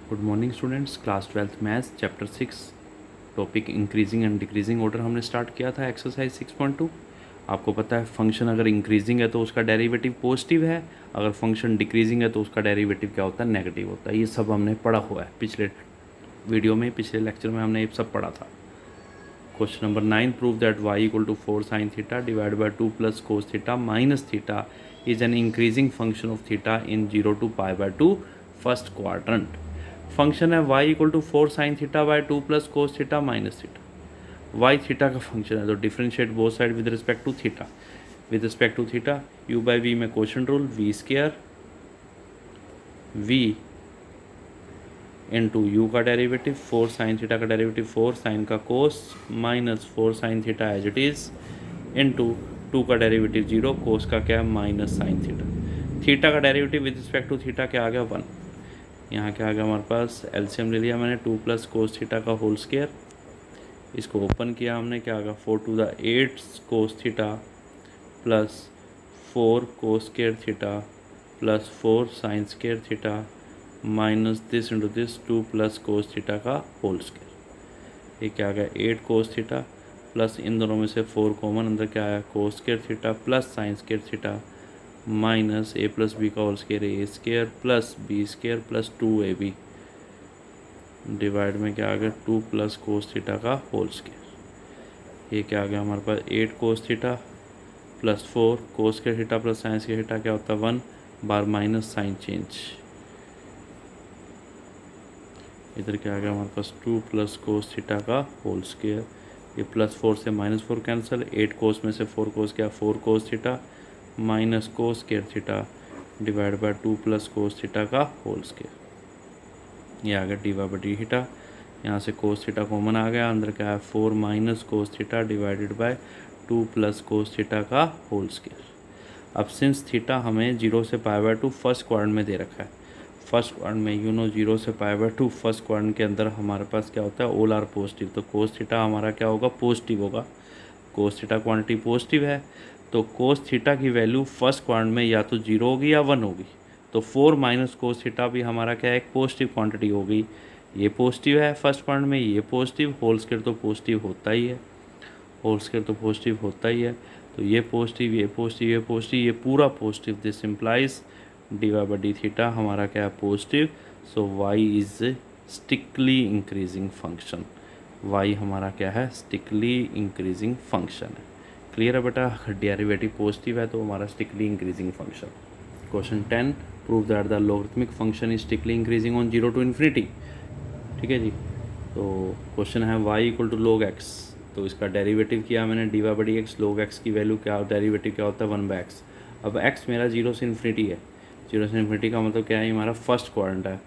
Good morning students, class 12th maths chapter 6 topic increasing and decreasing order हमने start किया था exercise 6.2। आपको पता है फंक्शन अगर इंक्रीजिंग है तो उसका डेरिवेटिव पॉजिटिव है, अगर फंक्शन डिक्रीजिंग है तो उसका डेरिवेटिव क्या होता है, नेगेटिव होता है। ये सब हमने पढ़ा हुआ है पिछले वीडियो में, पिछले लेक्चर में हमने ये सब पढ़ा था। Question number 9, prove that y equal to 4 sine theta divide by 2 plus cos theta minus theta is an increasing function of theta in 0 to π/2 first quadrant. Function है y equal to 4 sine theta by 2 plus cos theta minus theta. y theta का function है तो differentiate both side with respect to theta. With respect to theta u by we में question rule v square v into u का derivative 4 sine theta का derivative 4 sine का cos minus 4 sine theta as it is into 2 का derivative 0 cos का क्या है minus sine theta. Theta का derivative with respect to theta क्या आ गया 1। यहाँ क्या आ गया हमारे पास, एलसीएम ले लिया मैंने 2 प्लस कोस थीटा का होल स्क्वायर। इसको ओपन किया हमने, क्या आ गया 4 to the 8 cos theta plus 4 cos square theta plus 4 sign square theta minus this into this 2 plus cos theta का होल स्क्वायर। ये क्या आ गया 8 कोस थीटा प्लस इन दोनों में से 4 कॉमन, अंदर क्या आया cos square theta plus sine square theta minus a plus b का whole square a square plus b square plus 2ab divide में क्या आ गया 2 प्लस कोस थीटा का होल स्क्वायर। ये क्या आ गया हमारे पास 8 cos theta plus 4 cos square theta plus sine square theta क्या होता है 1 बार माइनस साइन चेंज। इधर क्या आ गया हमारे पास 2 प्लस कोस थीटा का होल स्क्वायर। ये प्लस 4 से माइनस 4 कैंसिल, 8 कोस में से 4 कोस क्या 4 कोस theta minus cos square theta divide by 2 plus cos theta का होल स्क्वायर। ये आ गया डी बाई डी थीटा। यहाँ से कोस थीटा कॉमन आ गया, अंदर क्या है 4 minus cos theta divided by 2 plus cos theta का होल स्क्वायर। अब सिंस थीटा हमें 0 से π/2 फर्स्ट क्वाड्रेंट में दे रखा है, फर्स्ट क्वाड्रेंट में 0 से π/2 फर्स्ट क्वाड्रेंट के अंदर हमारे पास क्या होता है ऑल आर पॉजिटिव, तो कोस थीटा हमारा क्या होगा पॉजिटिव होगा। कोस थीटा क्वांटिटी पॉजिटिव है तो कोस थीटा की वैल्यू फर्स्ट क्वाड्रेंट में या तो 0 होगी या 1 होगी। तो 4 माइनस कोस थीटा भी हमारा क्या है एक पॉजिटिव क्वांटिटी होगी। ये पॉजिटिव है फर्स्ट क्वाड्रेंट में, ये पॉजिटिव, होल स्क्वायर तो पॉजिटिव होता ही है, होल स्क्वायर तो पॉजिटिव होता ही है। तो ये पॉजिटिव, ये पॉजिटिव, ये पॉजिटिव, ये पूरा positive, this implies d Y by d theta हमारा क्या है positive. So y is strictly increasing function. Y हमारा क्या है स्टिकली इंक्रीजिंग फंक्शन है। क्लियर है बेटा, डेरिवेटिव पॉजिटिव है तो हमारा strictly increasing function. Question 10, prove that the logarithmic function is strictly increasing on 0 to infinity. ठीक है जी, तो क्वेश्चन है y equal to log x, तो इसका डेरिवेटिव किया मैंने D Y by D X. log x की वैल्यू क्या, डेरिवेटिव क्या होता है 1/x। अब x मेरा 0 से इन्फिनिटी है, 0 से इन्फिनिटी का मतलब क्या है हमारा फर्स्ट क्वाड्रेंट है।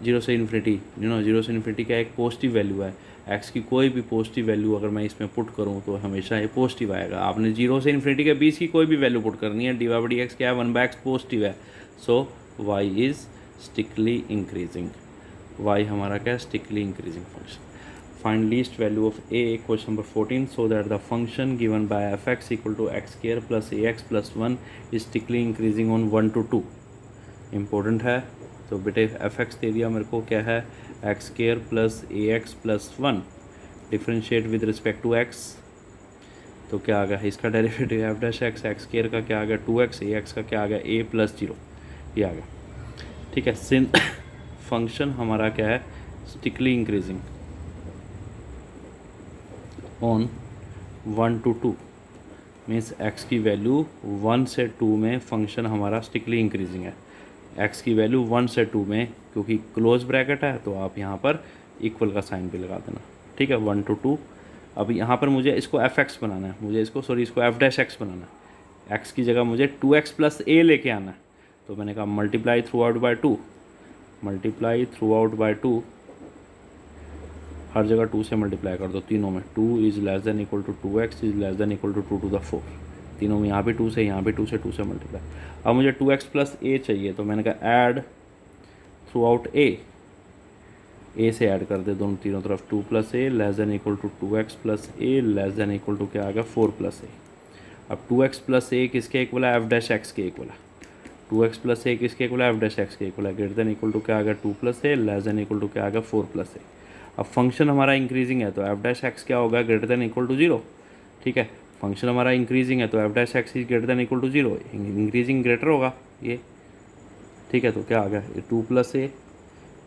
0 से इन्फिनिटी 0 से इन्फिनिटी का एक पॉजिटिव वैल्यू है, x की कोई भी पॉजिटिव वैल्यू अगर मैं इसमें पुट करूँ तो हमेशा ये पॉजिटिव आएगा। आपने 0 से इन्फिनिटी के बीच की कोई भी वैल्यू पुट करनी है, d Y by D x क्या है 1/x पॉजिटिव है। So y is strictly increasing, y हमारा क्या है strictly increasing function. Find least value of a, question number 14, so that the function given by f(x) equal to x square plus ax plus 1 is strictly increasing on 1 to 2। Important है, तो बेटे f(x) दे दिया मेरे को क्या है x square plus ax plus 1, differentiate with respect to x, तो क्या आ गया इसका derivative F dash X, X square का क्या आ गया 2x, ax का क्या आ गया a प्लस 0, ये आ गया। ठीक है, सिंस फंक्शन हमारा क्या है strictly increasing on 1 to 2 means x की वैल्यू 1 से 2 में फंक्शन हमारा स्टिकली इंक्रीजिंग है। x की वैल्यू 1 से 2 में, क्योंकि क्लोज ब्रैकेट है तो आप यहाँ पर इक्वल का साइन भी लगा देना। ठीक है, 1 to 2। अब यहाँ पर मुझे इसको f(x) बनाना है, मुझे इसको इसको f'(x) बनाना है। x की जगह मुझे 2x प्लस a लेके आना है, तो मैंने कहा multiply throughout by 2, multiply throughout by 2, हर जगह 2 से मल्टीप्लाई कर दो तीनों में। 2 is less than equal to 2x is less than equal to 2 to the 4, तीनों में यहाँ भी 2 से, यहाँ भी 2 से, 2 से मल्टीप्लाई। अब मुझे 2x प्लस a चाहिए, तो मैंने कहा ऐड थ्रू आउट a से ऐड कर दे दोनों तीनों तरफ। 2 plus a less than equal to 2x plus a less than equal to क्या आ गया 4 प्लस a। अब 2x प्लस a किसके इक्वल है, f'(x) के इक्वल है। 2x प्लस ए किसके इक्वल है, एफ डैश एक्स के इक्वल है। ग्रेटर देन इक्वल टू क्या आ गया 2 plus a, less than equal to क्या आ गया 4 प्लस ए। अब फंक्शन हमारा इंक्रीजिंग है तो एफ डैश एक्स क्या होगा, ग्रेटर देन इक्वल टू 0। ठीक है, फंक्शन हमारा इंक्रीजिंग है तो F dash x is greater than equal to 0, increasing greater होगा ये। ठीक है, तो क्या आ गया ये 2 plus a,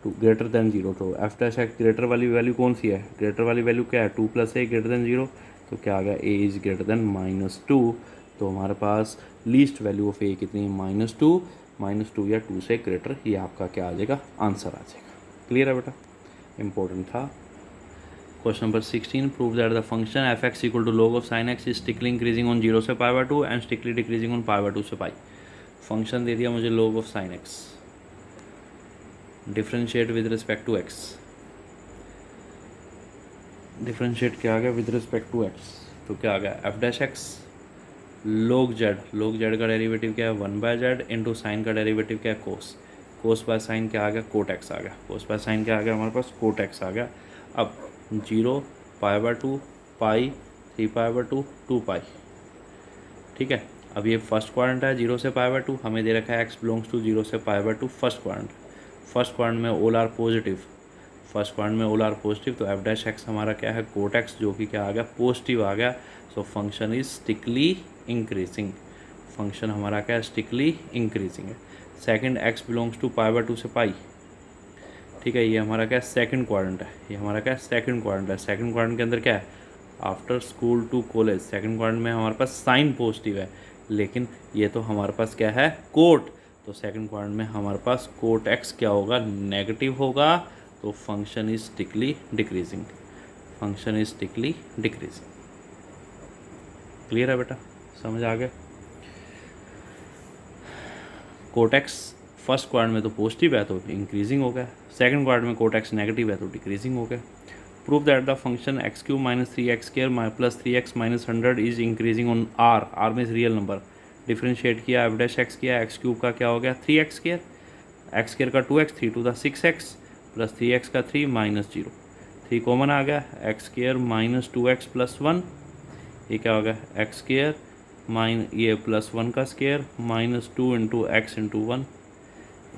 two greater than 0। तो एफ डैश एक्स ग्रेटर वाली वैल्यू कौन सी है, ग्रेटर वाली वैल्यू क्या है 2 प्लस ए ग्रेटर देन 0। तो क्या आ गया ए इज़ ग्रेटर देन -2। तो हमारे पास लीस्ट वैल्यू ऑफ ए कितनी है, -2 या 2 से ग्रेटर, ये आपका क्या आ जाएगा, आंसर आ जाएगा। क्लियर है बेटा, इंपॉर्टेंट था। Question number 16, prove that the function F x equal to log of sine x is strictly increasing on 0 से π/2 एंड स्टिकली डिक्रीजिंग ऑन π/2 से पाई। फंक्शन दे दिया मुझे log of sine X, differentiate with respect to X, differentiate क्या आ गया with respect to x, तो क्या आ गया f dash x log Z का डेरिवेटिव क्या है 1/z इंटू साइन का डेरिवेटिव क्या है कोस, कोस बाय साइन क्या आ गया कोट एक्स आ गया, कोस बाय साइन क्या आ गया हमारे पास कोट एक्स आ गया। अब 0 π/2 पाई 3π/2 2 पाई। ठीक है, अब ये फर्स्ट क्वाड्रेंट है 0 से π/2, हमें दे रखा है x बिलोंग्स टू 0 से π/2 फर्स्ट क्वाड्रेंट में all are positive, first quadrant में ऑल आर पॉजिटिव, तो एफ डैश एक्स हमारा क्या है कोट एक्स, जो कि क्या आ गया पॉजिटिव आ गया। So function is strictly increasing, function हमारा क्या है स्टिकली इंक्रीजिंग है। सेकंड x बिलोंग्स टू π/2 से पाई। ठीक है, ये हमारा क्या सेकंड क्वाड्रेंट है, ये हमारा क्या सेकंड क्वाड्रेंट है। सेकंड क्वाड्रेंट के अंदर क्या है, after school to college, second quadrant में हमारे पास साइन पॉजिटिव है, लेकिन ये तो हमारे पास क्या है कोट, तो सेकंड क्वाड्रेंट में हमारे पास कोट एक्स क्या होगा, नेगेटिव होगा। तो function is strictly decreasing, function is strictly decreasing. Clear है बेटा, समझ आ गया। कोट एक्स फर्स्ट क्वाड्रेंट में तो पॉजिटिव है तो इंक्रीजिंग हो गया, सेकंड क्वाड्रेंट में कोट एक्स नेगेटिव है तो डिक्रीजिंग हो गया। Prove that the function x³ - 3x² plus 3x - 100 is increasing on r में रियल नंबर। डिफ्रेंशिएट किया एफ डैश एक्स किया, x³ का क्या हो गया 3x², x² का 2x, 3 to the 6x plus 3x का 3 -0, 3 कॉमन आ गया, x² - 2x प्लस 1, ये क्या हो गया x² ये प्लस 1 का square -2 into x into 1,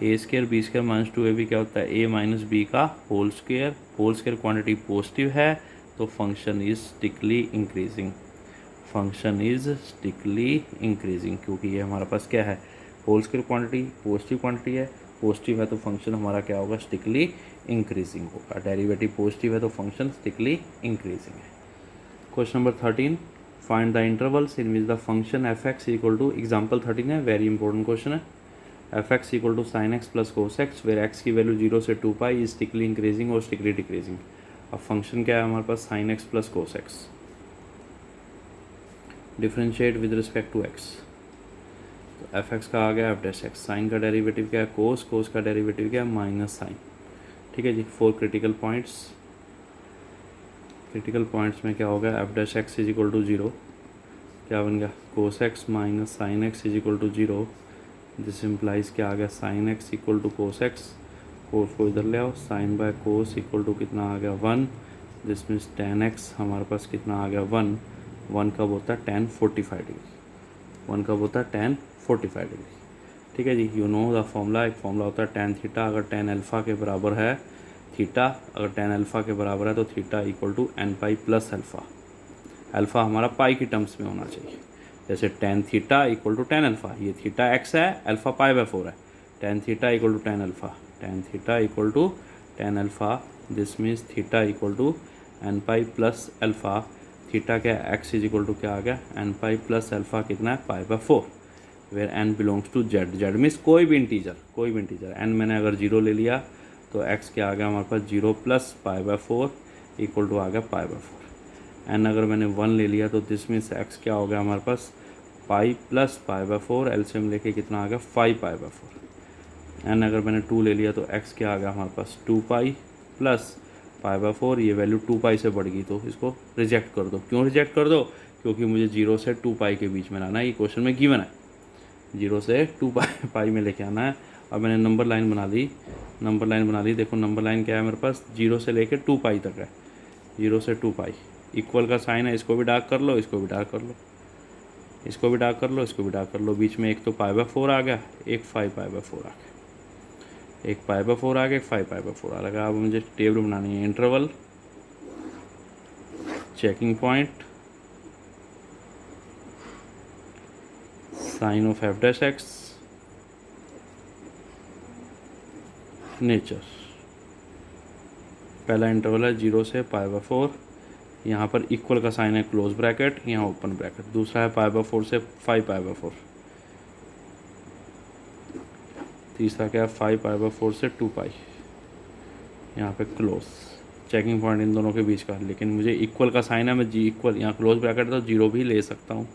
a² b² -2 ab क्या होता है a माइनस बी का होल स्क्वायर क्वांटिटी पॉजिटिव है तो function is strictly increasing, function is strictly increasing, क्योंकि ये हमारे पास क्या है whole square quantity positive quantity है, पॉजिटिव है तो फंक्शन हमारा क्या होगा स्टिकली इंक्रीजिंग होगा, डेरिवेटिव पॉजिटिव है तो फंक्शन स्टिकली इंक्रीजिंग है। Question number 13, find the intervals in which the function F x equal to, example 13 है, वेरी इंपॉर्टेंट क्वेश्चन है। F x equal to sine x plus cos X where X की value 0 से 2 pi is strictly increasing और स्टिकली decreasing. अब function क्या है हमारे पास sine x plus cos x, differentiate with respect to x, तो एफ एक्स का आ गया एफ डैश एक्स, साइन का डेरिवेटिव क्या है कोस, कोस का डेरिवेटिव क्या है माइनस साइन। ठीक है जी, 4 क्रिटिकल पॉइंट्स, क्रिटिकल पॉइंट्स में क्या होगा f dash x is equal to 0, क्या बन गया cos x minus sine x is equal to 0, this implies क्या आ गया sine x equal to cos x, cos को इधर ले आओ, sine by cos equal to कितना आ गया 1, दिस मीन्स टेन एक्स हमारे पास कितना आ गया 1, 1 कब होता है tan 45 डिग्री, 1 कब होता है tan 45 डिग्री। ठीक है जी, यू नो द फॉर्मूला, एक फॉर्मूला होता है tan थीटा, अगर tan अल्फ़ा के बराबर है थीटा, अगर tan अल्फ़ा के बराबर है तो theta equal to n pi plus alpha, alpha हमारा पाई की टर्म्स में होना चाहिए, जैसे tan theta equal to tan alpha, ये थीटा x है अल्फ़ा π/4 है, tan theta equal to tan alpha, tan theta equal to tan alpha, this means theta equal to n pi plus alpha, theta क्या x is equal to क्या आ गया n pi plus alpha कितना है π/4, where n belongs to z, z means कोई भी integer, n मैंने अगर 0 ले लिया तो x क्या आ गया हमारे पास 0 प्लस π/4 इक्वल टू आ गया π/4, n अगर मैंने 1 ले लिया तो दिस मीन्स x क्या हो गया हमारे पास पाई प्लस π/4, एलसीएम लेके कितना आ गया 5 π/4, n अगर मैंने 2 ले लिया तो x क्या आ गया हमारे पास 2 पाई प्लस π/4, ये वैल्यू 2 पाई से बढ़ गई तो इसको रिजेक्ट कर दो। क्यों रिजेक्ट कर दो, क्योंकि मुझे 0 से 2 पाई के बीच में लाना है, ये क्वेश्चन में गिवन है 0 से 2 पाई में लेके आना है। अब मैंने नंबर लाइन बना ली, देखो नंबर लाइन क्या है मेरे पास 0 से लेके 2 पाई तक है, 0 से 2 पाई, इक्वल का साइन है, इसको भी डार्क कर लो, इसको भी डार्क कर लो, इसको भी डार्क कर लो, इसको भी डार्क कर लो। बीच में एक तो π/4 आ गया, एक 5π/4 आ गया, एक π/4 आ गया, एक 5π/4 आ गया। अब मुझे टेबल बनानी है। Interval, checking point, sign of f'(x), nature. पहला इंटरवल है 0 से π/4, यहाँ पर इक्वल का साइन है क्लोज ब्रैकेट, यहाँ ओपन ब्रैकेट। दूसरा है π/4 से 5π/4। तीसरा क्या है 5π/4 से 2π, यहाँ पे क्लोज। चेकिंग पॉइंट इन दोनों के बीच का, लेकिन मुझे इक्वल का साइन है, मैं जी इक्वल, यहाँ क्लोज ब्रैकेट तो 0 भी ले सकता हूँ।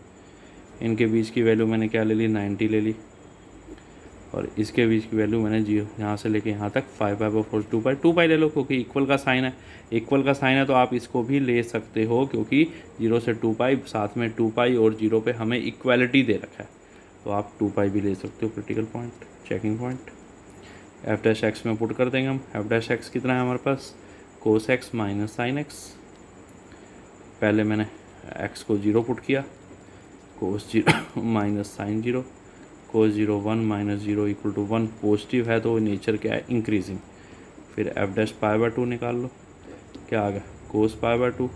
इनके बीच की वैल्यू मैंने क्या ले ली, 90 ले ली, और इसके बीच की वैल्यू मैंने 0, यहाँ से लेके यहाँ तक 5π/4 2π ले लो, क्योंकि इक्वल का साइन है। इक्वल का साइन है तो आप इसको भी ले सकते हो, क्योंकि 0 से 2π, साथ में 2π और 0 पे हमें इक्वालिटी दे रखा है, तो आप 2π भी ले सकते हो। Critical point, checking point. f'(x) में पुट कर देंगे हम। f'(x) कितना है हमारे पास, cos x minus sine x। पहले मैंने x को 0 पुट किया, cos 0 minus sine 0, cos 0 1 minus 0 equal to 1। Positive है तो नेचर क्या है, इंक्रीजिंग। फिर f'π/2 निकाल लो, क्या आ गया, cos π/2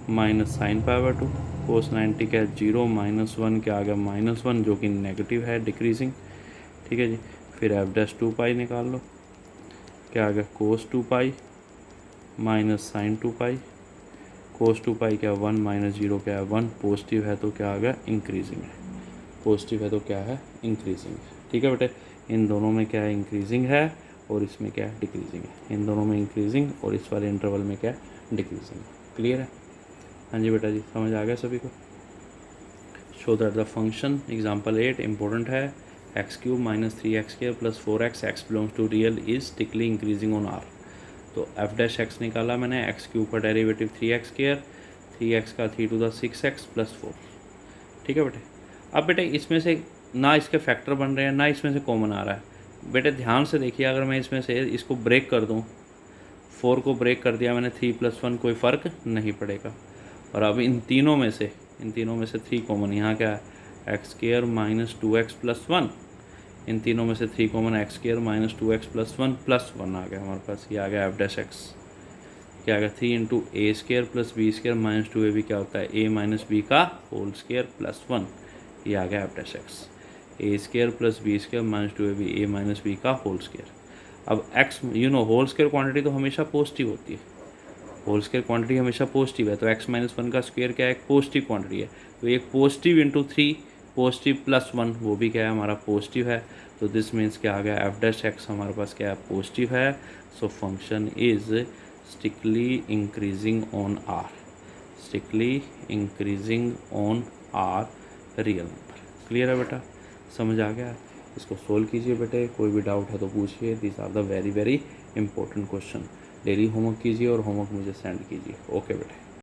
माइनस साइन π/2। cos 90 क्या है, 0 माइनस 1 क्या आ गया, -1, जो कि नेगेटिव है, डिक्रीजिंग। ठीक है जी। फिर f'2π निकाल लो, क्या आ गया, cos 2π माइनस साइन 2π। cos 2π क्या 1 माइनस 0 क्या है 1, पॉजिटिव है तो क्या आ गया, इंक्रीजिंग है। पॉजिटिव है तो क्या है, इंक्रीजिंग है। ठीक है बेटे, इन दोनों में क्या है, इंक्रीजिंग है, और इसमें क्या है, डिक्रीजिंग है। इन दोनों में इंक्रीजिंग और इस वाले इंटरवल में क्या है, डिक्रीजिंग है। क्लियर है? हाँ जी बेटा जी, समझ आ गया सभी को। Show that the function, example 8 important है, x³ minus 3x² plus 4x x belongs to real is strictly increasing on r। तो f'(x) निकाला मैंने, x³ का डेरिवेटिव 3x², 3x का 3 to the 6x प्लस 4। ठीक है बेटे। अब बेटे इसमें से ना इसके फैक्टर बन रहे हैं, ना इसमें से कॉमन आ रहा है। बेटे ध्यान से देखिए, अगर मैं इसमें से इसको ब्रेक कर दूं, 4 को ब्रेक कर दिया मैंने, 3 + 1 कोई फ़र्क नहीं पड़ेगा। और अब इन तीनों में से 3 कॉमन, यहाँ क्या है, x² माइनस 2x प्लस 1। इन तीनों में से 3 common, x² minus 2x plus 1 plus 1 आ गया हमारे पास। ये आ गया f'(x), क्या आ गया, 3 × a² plus b² minus 2ab क्या होता है, a माइनस b का होल स्क्वायर प्लस 1। ये आ गया f'(x), a² plus b² minus 2ab a minus b का होल स्क्वायर। अब x, होल स्क्वायर क्वांटिटी तो हमेशा पॉजिटिव होती है, होल स्क्वायर क्वांटिटी हमेशा पॉजिटिव है, तो x माइनस 1 का स्क्वायर क्या है, एक पॉजिटिव क्वांटिटी है। तो एक पॉजिटिव इंटू 3 पॉजिटिव प्लस 1, वो भी क्या है, हमारा पॉजिटिव है। तो दिस मीन्स क्या आ गया, f'(x) हमारे पास क्या है, पॉजिटिव है। So function is strictly increasing on r, strictly increasing on r real number. Clear है बेटा, समझ आ गया? इसको सोल्व कीजिए बेटे, कोई भी डाउट है तो पूछिए। This are the very very important question. Daily homework कीजिए और होमवर्क मुझे सेंड कीजिए। ओके बेटे।